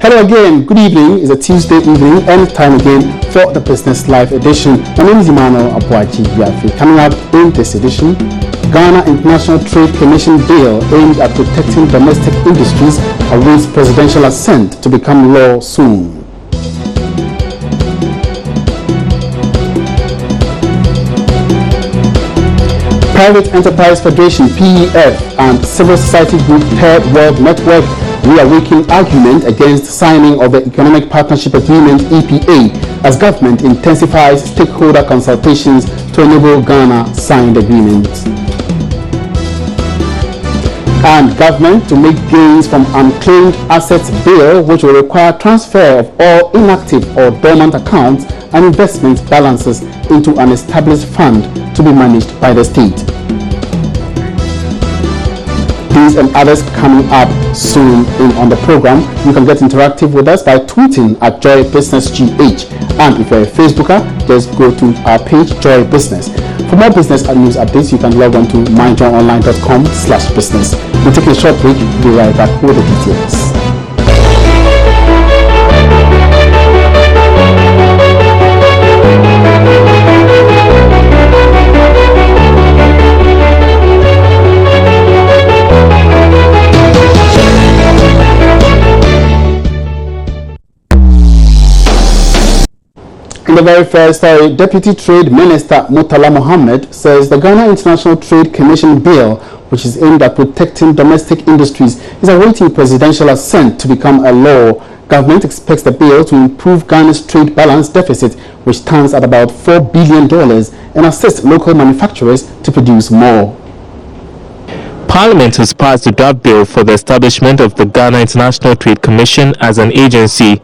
Hello again, good evening. It's a Tuesday evening and time again for the Business Live edition. My name is Emmanuel Abuaji Yafi. Coming up in this edition, Ghana International Trade Commission bill aimed at protecting domestic industries awaits presidential assent to become law soon. Private Enterprise Federation PEF and Civil Society Group Third World Network reawaken argument against signing of the Economic Partnership Agreement EPA as government intensifies stakeholder consultations to enable Ghana signed agreements. And government to make gains from unclaimed assets bill, which will require transfer of all inactive or dormant accounts and investment balances into an established fund to be managed by the state. These and others coming up soon on the program. You can get interactive with us by tweeting at Joy Business GH, and if you're a Facebooker, just go to our page Joy Business. For more business and news updates, you can log on to myjoyonline.com/business. We'll take a short break. We'll be right back with the details. In the very first story, Deputy Trade Minister Murtala Mohammed says the Ghana International Trade Commission bill, which is aimed at protecting domestic industries, is awaiting presidential assent to become a law. Government expects the bill to improve Ghana's trade balance deficit, which stands at about $4 billion, and assist local manufacturers to produce more. Parliament has passed the draft bill for the establishment of the Ghana International Trade Commission as an agency.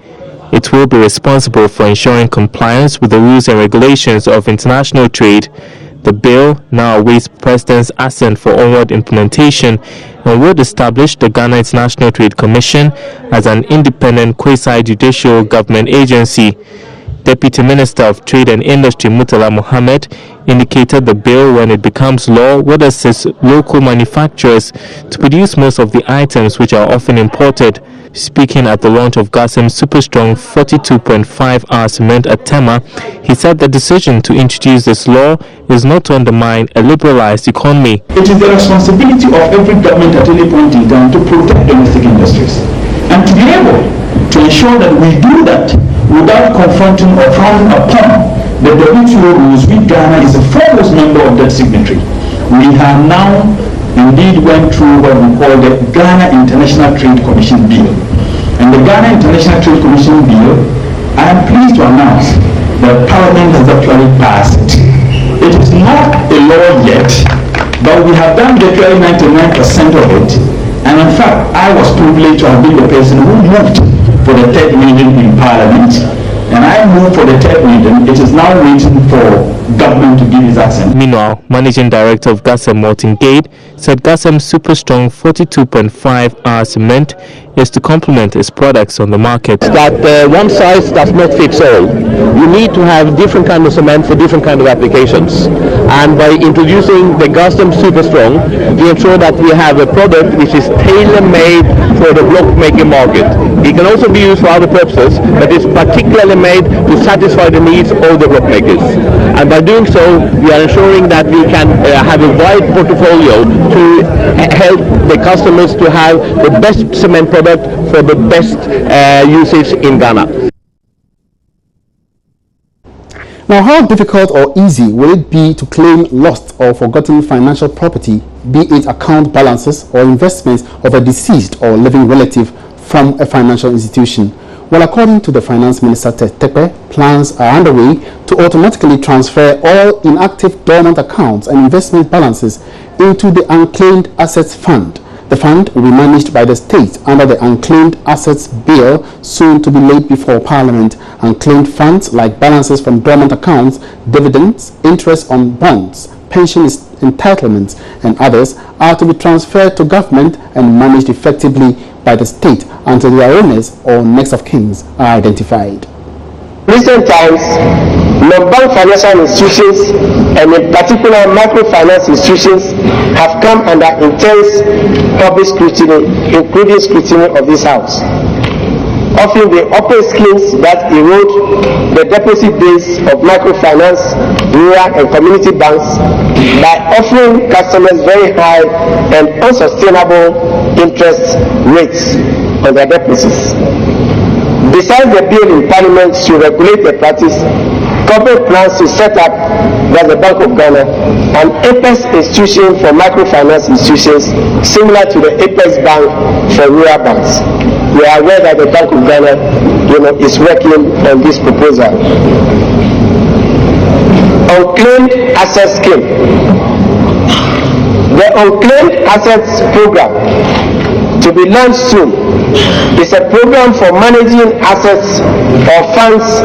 It will be responsible for ensuring compliance with the rules and regulations of international trade. The bill now awaits President's assent for onward implementation and would establish the Ghana International Trade Commission as an independent quasi-judicial government agency. Deputy Minister of Trade and Industry Murtala Mohammed indicated the bill, when it becomes law, would assist local manufacturers to produce most of the items which are often imported. Speaking at the launch of GASEM Superstrong 42.5-hour cement at Tema, he said the decision to introduce this law is not to undermine a liberalized economy. It is the responsibility of every government at any point in time to protect domestic industries and to be able to ensure that we do that without confronting or frowning upon the WTO rules, which Ghana is a foremost member of that signatory. We have now indeed went through what we call the Ghana International Trade Commission Bill. And the Ghana International Trade Commission Bill, I am pleased to announce that Parliament has actually passed it. It is not a law yet, but we have done virtually 99% of it. And in fact, I was privileged to have been the person who moved for the third reading in Parliament. And I moved for the third reading. It is now waiting for government to give his assent. Meanwhile, Managing Director of GASEM, Morton Gade, said GASEM Superstrong 42.5-hour cement is to complement its products on the market. That one size does not fit all. You need to have different kind of cement for different kind of applications. And by introducing the GASEM Superstrong, we ensure that we have a product which is tailor-made for the block making market. It can also be used for other purposes, but it's particularly made to satisfy the needs of the block makers. And by doing so, we are ensuring that we can have a wide portfolio to help the customers to have the best cement product for the best usage in Ghana. Now, how difficult or easy will it be to claim lost or forgotten financial property, be it account balances or investments of a deceased or living relative from a financial institution? Well, according to the Finance Minister Tepe, plans are underway to automatically transfer all inactive dormant accounts and investment balances into the Unclaimed Assets Fund. The fund will be managed by the state under the Unclaimed Assets Bill, soon to be laid before Parliament. Unclaimed funds like balances from dormant accounts, dividends, interest on bonds, pension entitlements, and others are to be transferred to government and managed effectively by the state until their owners or next of kins are identified. Recent times, non-bank financial institutions, and in particular microfinance institutions, have come under intense public scrutiny, including scrutiny of this House. often they operate schemes that erode the deposit base of microfinance, rural and community banks by offering customers very high and unsustainable interest rates on their deposits. Besides the bill in Parliament to regulate the practice, government plans to set up, as the Bank of Ghana, an Apex institution for microfinance institutions similar to the Apex Bank for rural banks. We are aware that the Bank of Ghana, is working on this proposal. Unclaimed Assets Scheme. The Unclaimed Assets Program, to be launched soon, is a program for managing assets or funds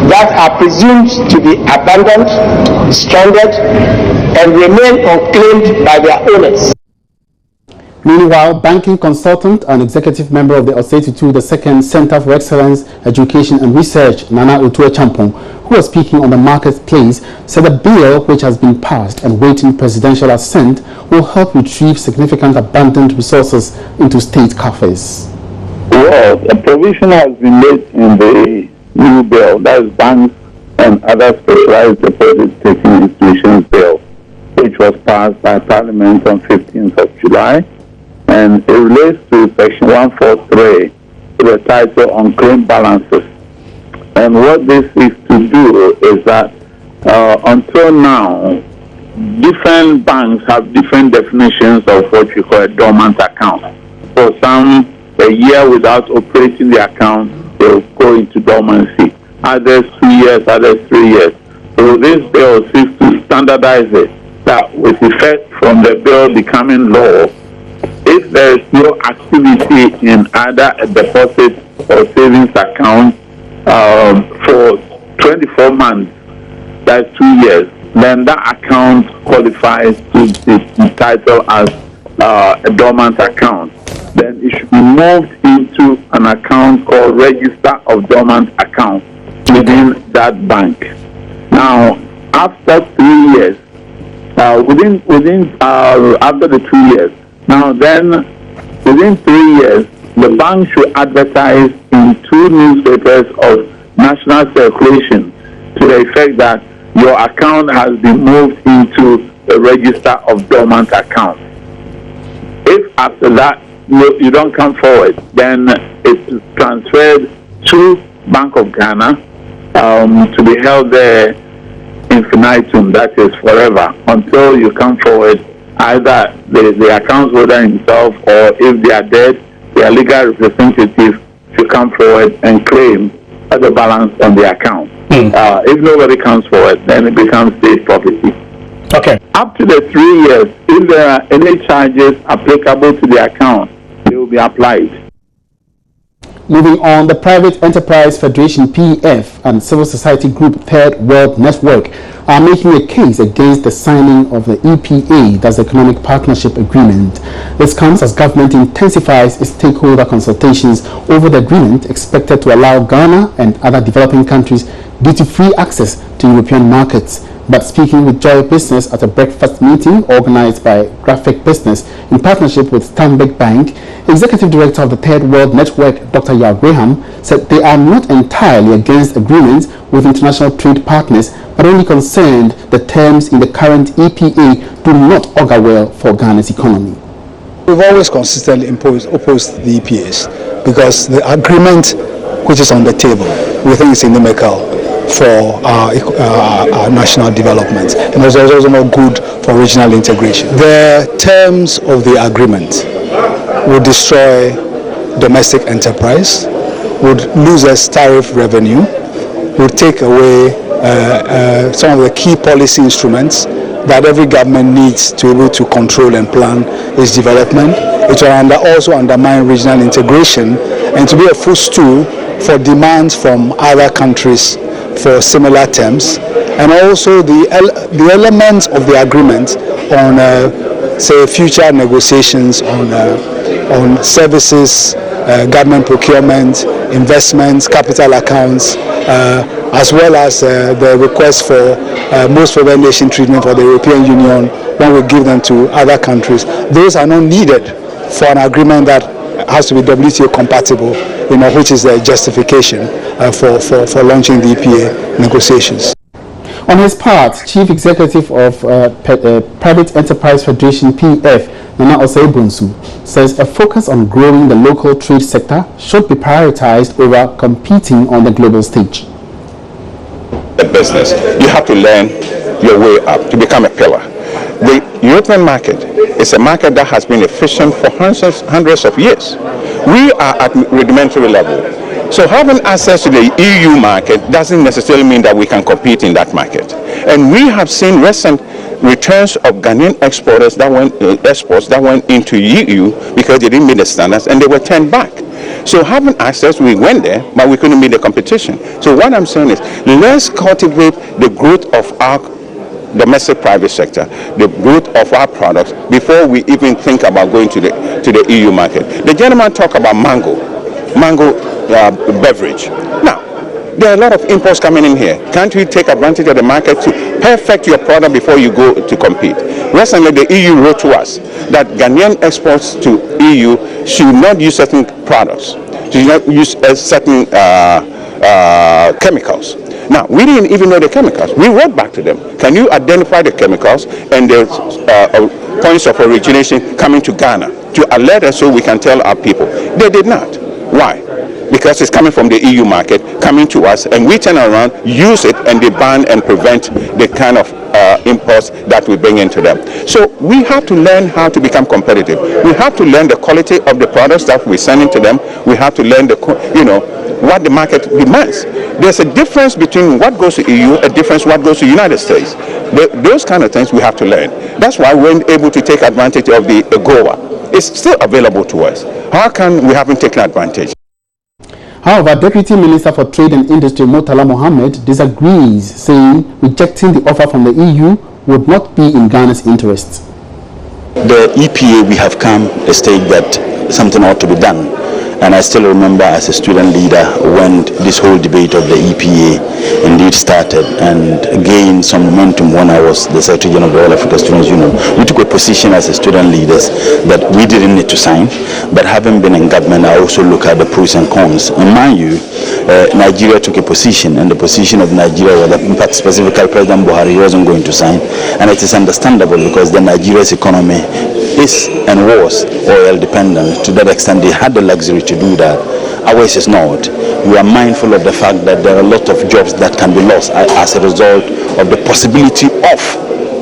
that are presumed to be abandoned, stranded, and remain unclaimed by their owners. Meanwhile, banking consultant and executive member of the Osei-Tutu II Center for Excellence, Education and Research, Nana Otuo Champong, who was speaking on the marketplace, said the bill, which has been passed and waiting presidential assent, will help retrieve significant abandoned resources into state coffers. Well, a provision has been made in the new bill, that is Banks and Other Specialized Deposit-Taking Institutions Bill, which was passed by Parliament on 15th of July. And it relates to Section 143, to the title Unclaimed Balances. And what this is to do is that until now, different banks have different definitions of what we call a dormant account. For some, a year without operating the account, they will go into dormancy. Others 2 years, others 3 years. So this bill seeks to standardize it, that with effect from the bill becoming law, if there is no activity in either a deposit or savings account for 24 months, that's 2 years, then that account qualifies to be titled as a dormant account. Then it should be moved into an account called Register of Dormant Accounts within that bank. Now, after 3 years, after the 2 years, now then, within 3 years, the bank should advertise in 2 newspapers of national circulation to the effect that your account has been moved into the Register of Dormant Accounts. If after that you don't come forward, then it's transferred to Bank of Ghana to be held there infinitum, that is forever, until you come forward. Either the account holder himself, or if they are dead, their legal representative should come forward and claim the balance on the account. If nobody comes forward, then it becomes state property. Okay. Up to the 3 years, if there are any charges applicable to the account, they will be applied. Moving on, the Private Enterprise Federation (PEF) and Civil Society Group Third World Network are making a case against the signing of the EPA, that's the Economic Partnership Agreement. This comes as government intensifies its stakeholder consultations over the agreement, expected to allow Ghana and other developing countries duty-free access to European markets. But speaking with Joy Business at a breakfast meeting organized by Graphic Business in partnership with Stanbic Bank, Executive Director of the Third World Network, Dr. Yao Graham, said they are not entirely against agreements with international trade partners, but only concerned the terms in the current EPA do not augur well for Ghana's economy. We've always consistently opposed the EPAs because the agreement which is on the table, we think is inimical for our national development, and it's also not good for regional integration. The terms of the agreement would destroy domestic enterprise, would lose us tariff revenue, would take away some of the key policy instruments that every government needs to be able to control and plan its development. It will also undermine regional integration and to be a footstool for demands from other countries for similar terms, and also the elements of the agreement on say future negotiations on services, government procurement, investments, capital accounts, as well as the request for most favored nation treatment for the European Union when we give them to other countries. Those are not needed for an agreement that has to be WTO compatible, which is the justification for launching the EPA negotiations. On his part, Chief Executive of Private Enterprise Federation (PEF), Nana Osei-Bonsu, says a focus on growing the local trade sector should be prioritized over competing on the global stage. The business, you have to learn your way up to become a pillar. The European market is a market that has been efficient for hundreds of years. We are at rudimentary level. So having access to the EU market doesn't necessarily mean that we can compete in that market. And we have seen recent returns of Ghanaian exports that went into EU because they didn't meet the standards and they were turned back. So having access, we went there, but we couldn't meet the competition. So what I'm saying is, let's cultivate the growth of our domestic private sector, the growth of our products before we even think about going to the EU market. The gentleman talked about mango beverage. Now, there are a lot of imports coming in here. Can't you take advantage of the market to perfect your product before you go to compete? Recently, the EU wrote to us that Ghanaian exports to EU should not use certain products, should not use certain chemicals. Now, we didn't even know the chemicals. We wrote back to them. Can you identify the chemicals and the points of origination coming to Ghana to alert us so we can tell our people? They did not. Why? Because it's coming from the EU market, coming to us, and we turn around, use it, and they ban and prevent the kind of imports that we bring into them. So we have to learn how to become competitive. We have to learn the quality of the products that we send into them. We have to learn what the market demands. There's a difference between what goes to EU, a difference what goes to United States. Those kind of things we have to learn. That's why we're able to take advantage of the AGOA. It's still available to us. How come we haven't taken advantage? However, Deputy Minister for Trade and Industry Murtala Mohammed disagrees, saying rejecting the offer from the EU would not be in Ghana's interest. The EPA, we have come a stage that something ought to be done. And I still remember as a student leader when this whole debate of the EPA indeed started and gained some momentum when I was the Secretary General of the All Africa Students Union. We took a position as a student leaders that we didn't need to sign, but having been in government, I also look at the pros and cons. And mind you, Nigeria took a position, and the position of Nigeria was that, in fact, specifically President Buhari wasn't going to sign, and it is understandable because the Nigeria's economy is and was oil dependent. To that extent, they had the luxury to do that. Ours is not. We are mindful of the fact that there are a lot of jobs that can be lost as a result of the possibility of,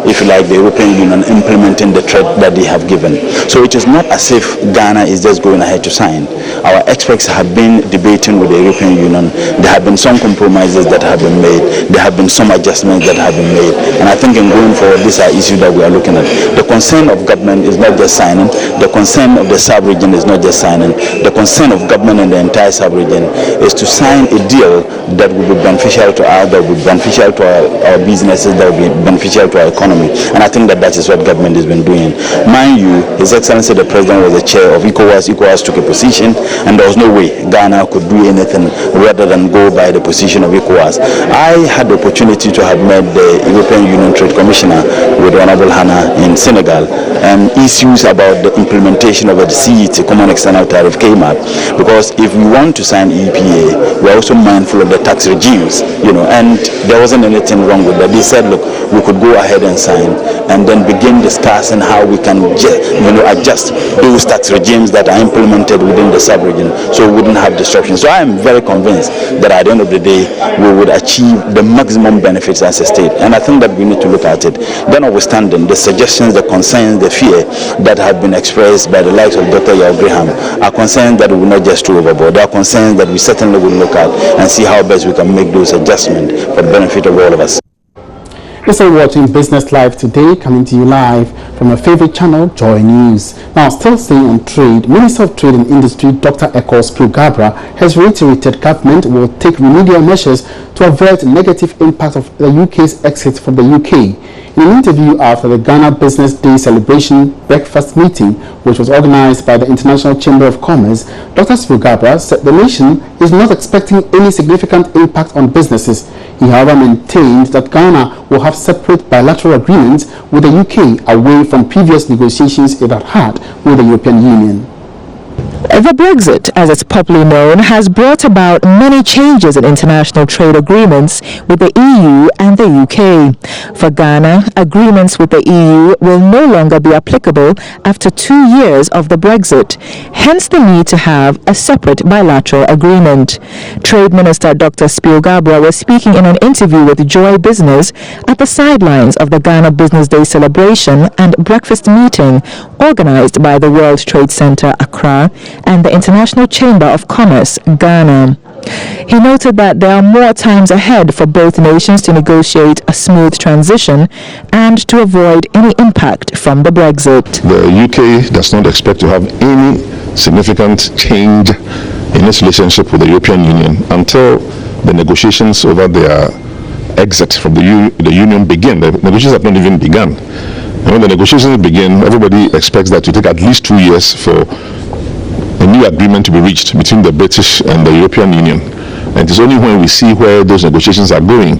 if you like, the European Union implementing the threat that they have given. So it is not as if Ghana is just going ahead to sign. Our experts have been debating with the European Union. There have been some compromises that have been made. There have been some adjustments that have been made. And I think in going forward, these are issues that we are looking at. The concern of government is not just signing. The concern of the sub-region is not just signing. The concern of government and the entire sub-region is to sign a deal that will be beneficial to us, that will be beneficial to our businesses, that will be beneficial to our economy. And I think that is what government has been doing. Mind you, His Excellency the President was the chair of ECOWAS. ECOWAS took a position, and there was no way Ghana could do anything rather than go by the position of ECOWAS. I had the opportunity to have met the European Union Trade Commissioner with Honorable Hannah in Senegal, and issues about the implementation of the CET, Common External Tariff, came up. Because if we want to sign EPA, we're also mindful of the tax regimes, and there wasn't anything wrong with that. They said, look, we could go ahead and sign and then begin discussing how we can adjust those tax regimes that are implemented within the sub-region so we wouldn't have disruption. So I am very convinced that at the end of the day we would achieve the maximum benefits as a state, and I think that we need to look at it. Then notwithstanding the suggestions, the concerns, the fear that have been expressed by the likes of Dr. Yao Graham are concerns that we will not just throw overboard. They are concerns that we certainly will look at and see how best we can make those adjustments for the benefit of all of us. You're still watching Business Live today, coming to you live from your favorite channel, Joy News. Now, still staying on trade, Minister of Trade and Industry, Dr. Ekos Pilgabra, has reiterated government will take remedial measures to avert negative impact of the UK's exit from the UK. In an interview after the Ghana Business Day celebration breakfast meeting, which was organized by the International Chamber of Commerce, Dr. Pilgabra said the nation is not expecting any significant impact on businesses. He, however, maintained that Ghana will have separate bilateral agreements with the UK away from previous negotiations it had had with the European Union. The Brexit, as it's popularly known, has brought about many changes in international trade agreements with the EU and the UK. For Ghana, agreements with the EU will no longer be applicable after 2 years of the Brexit, hence the need to have a separate bilateral agreement. Trade Minister Dr. Spio Gabra was speaking in an interview with Joy Business at the sidelines of the Ghana Business Day celebration and breakfast meeting organized by the World Trade Center, Accra, and the International Chamber of Commerce, Ghana. He noted that there are more times ahead for both nations to negotiate a smooth transition and to avoid any impact from the Brexit. The UK does not expect to have any significant change in its relationship with the European Union until the negotiations over their exit from the Union begin. The negotiations have not even begun. And when the negotiations begin, everybody expects that to take at least 2 years for a new agreement to be reached between the British and the European Union. And it is only when we see where those negotiations are going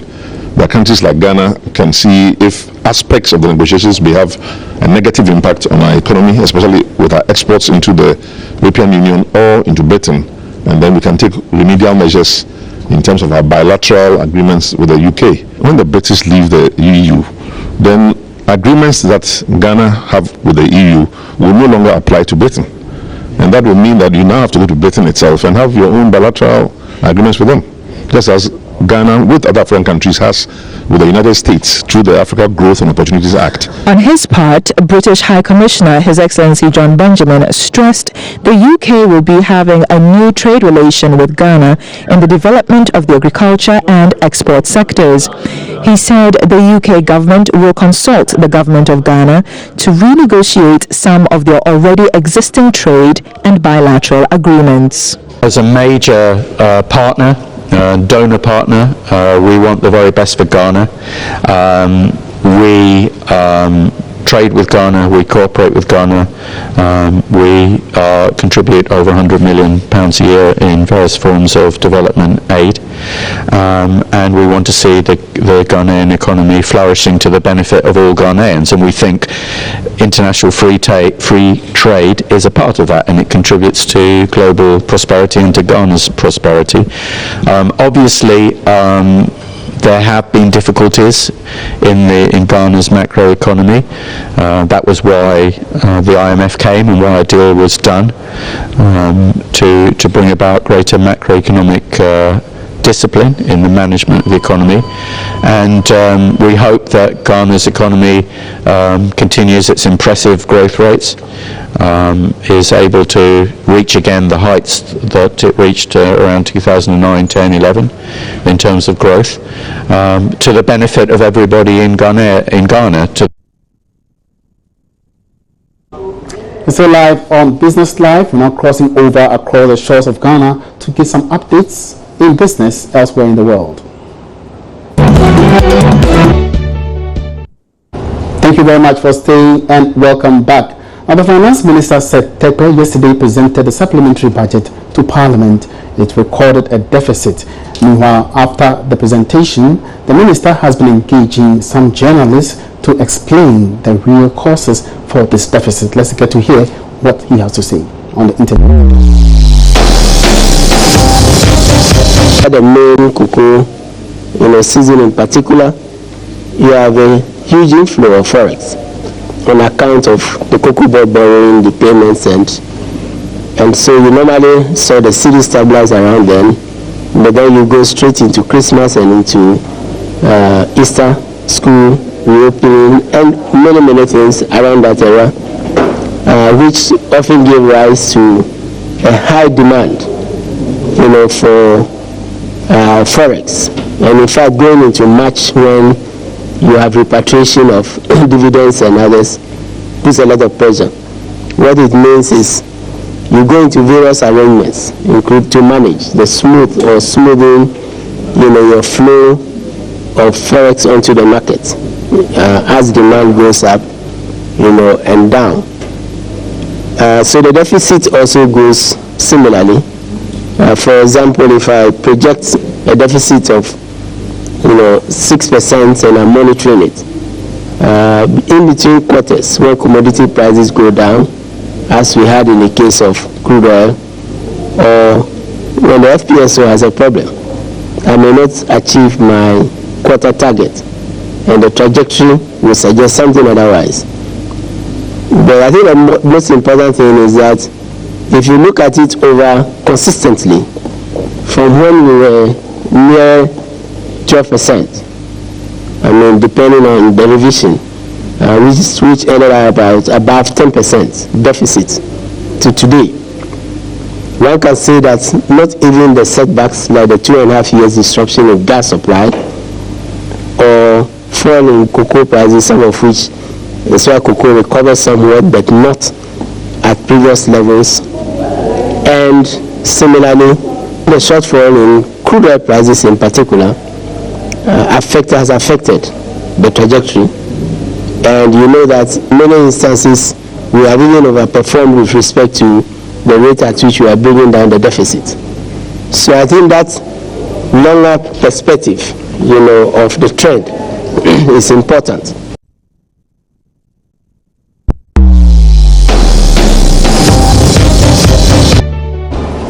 that countries like Ghana can see if aspects of the negotiations may have a negative impact on our economy, especially with our exports into the European Union or into Britain. And then we can take remedial measures in terms of our bilateral agreements with the UK. When the British leave the EU, then agreements that Ghana have with the EU will no longer apply to Britain. And that will mean that you now have to go to Britain itself and have your own bilateral agreements with them, just as Ghana with other African countries has with the United States through the Africa Growth and Opportunities Act. On his part, British High Commissioner His Excellency John Benjamin stressed the UK will be having a new trade relation with Ghana in the development of the agriculture and export sectors. He said the UK government will consult the government of Ghana to renegotiate some of their already existing trade and bilateral agreements. As a major partner, donor partner, we want the very best for Ghana. We trade with Ghana, we cooperate with Ghana, we contribute over £100 million a year in various forms of development aid, and we want to see the Ghanaian economy flourishing to the benefit of all Ghanaians, and we think international free trade is a part of that, and it contributes to global prosperity and to Ghana's prosperity. Obviously, there have been difficulties in Ghana's macroeconomy. That was why the IMF came and why a deal was done to bring about greater macroeconomic discipline in the management of the economy. And we hope that Ghana's economy continues its impressive growth rates, is able to reach again the heights that it reached around 2009, 10, 11 in terms of growth, to the benefit of everybody in Ghana. Still live on Business Live, we're now crossing over across the shores of Ghana to get some updates in business elsewhere in the world. Thank you very much for staying and welcome back. Now, the Finance Minister Seth Terkper yesterday presented the supplementary budget to Parliament. It recorded a deficit. Meanwhile, after the presentation, the Minister has been engaging some journalists to explain the real causes for this deficit. Let's get to hear what he has to say on the interview. The main cocoa season in particular, you have a huge inflow of forex on account of the cocoa board borrowing, the payments, and so you normally saw the city stabilize around then, but then you go straight into Christmas and into Easter, school reopening, and many things around that era, which often give rise to a high demand, for forex. And in fact, going into March, when you have repatriation of dividends and others, puts a lot of pressure. What it means is you go into various arrangements to manage the smoothing, your flow of forex onto the market as demand goes up, and down. So the deficit also goes similarly. For example, if I project a deficit of 6% and I'm monitoring it, in between quarters when commodity prices go down, as we had in the case of crude oil, or when the FPSO has a problem, I may not achieve my quota target, and the trajectory will suggest something otherwise. But I think the most important thing is that if you look at it over consistently, from when we were near 12%, I mean, depending on the revision, which ended up about above 10% deficit to today, one can say that not even the setbacks like the 2.5 years disruption of gas supply or fall in cocoa prices, some of which is why cocoa recovered somewhat, but not at previous levels, and similarly, the shortfall in crude oil prices in particular has affected the trajectory. And you know that in many instances we have even overperformed with respect to the rate at which we are bringing down the deficit. So I think that longer perspective, of the trend is important.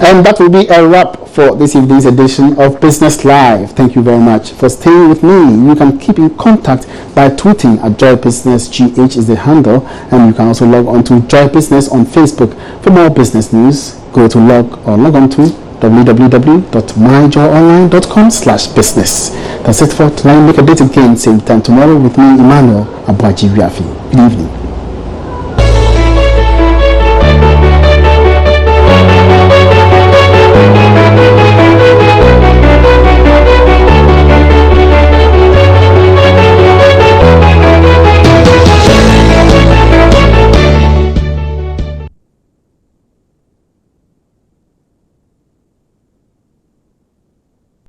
And that will be a wrap for this evening's edition of Business Live. Thank you very much for staying with me. You can keep in contact by tweeting at Joy Business GH is the handle, and you can also log on to Joy Business on Facebook. For more business news, go to log on to www.myjoyonline.com/business. That's it for tonight. Make a date again, same time tomorrow with me, Emmanuel Abuaji Riafi. Good evening.